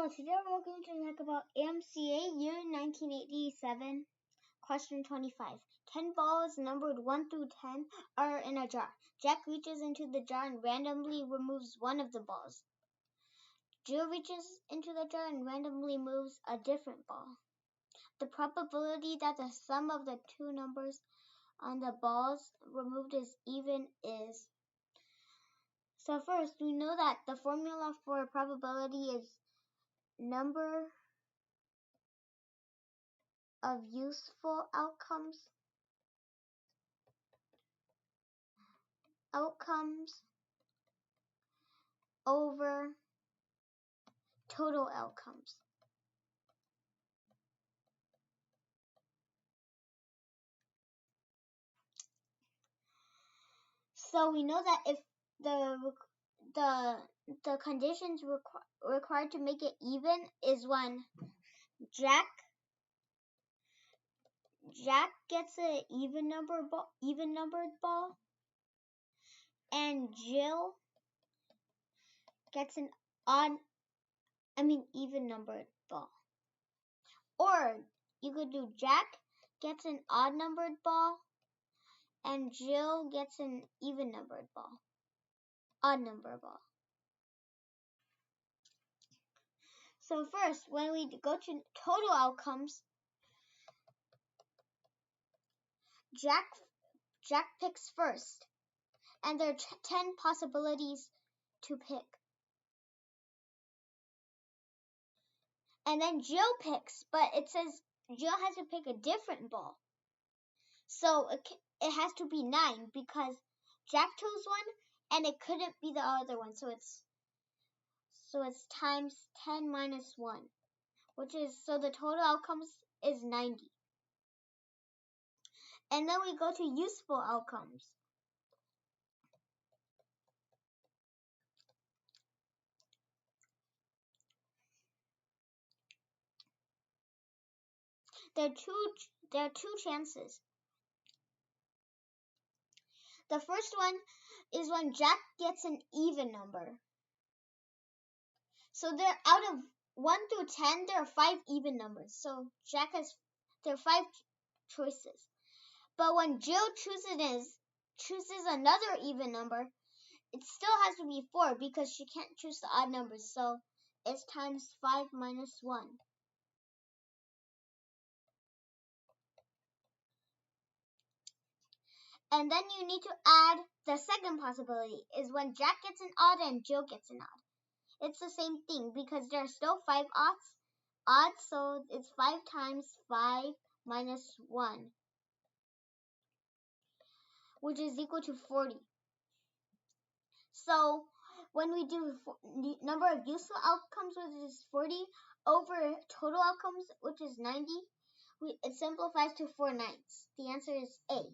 Hello, today we're going to talk about AMCA year 1987, question 25. 10 balls numbered 1 through 10 are in a jar. Jack reaches into the jar and randomly removes one of the balls. Jill reaches into the jar and randomly moves a different ball. The probability that the sum of the two numbers on the balls removed is even is. So first, we know that the formula for probability is number of useful outcomes over total outcomes. So we know that if the conditions required to make it even is when Jack gets an even numbered ball, and Jill gets an even numbered ball. Or you could do Jack gets an odd numbered ball and Jill gets an even numbered ball. Odd number ball. So first, when we go to total outcomes, Jack picks first, and there are 10 possibilities to pick. And then Jill picks, but it says Jill has to pick a different ball. So it has to be 9 because Jack chose one and it couldn't be the other one. So it's times 10 minus 1, so the total outcomes is 90. And then we go to useful outcomes. There are two chances. The first one is when Jack gets an even number. So out of 1 through 10, there are 5 even numbers. So there are 5 choices. But when Jill chooses another even number, it still has to be 4 because she can't choose the odd numbers. So it's times 5 minus 1. And then you need to add the second possibility, is when Jack gets an odd and Jill gets an odd. It's the same thing because there are still 5 odds, so it's 5 times 5 minus 1, which is equal to 40. So when we do number of useful outcomes, which is 40, over total outcomes, which is 90, it simplifies to 4 ninths. The answer is A.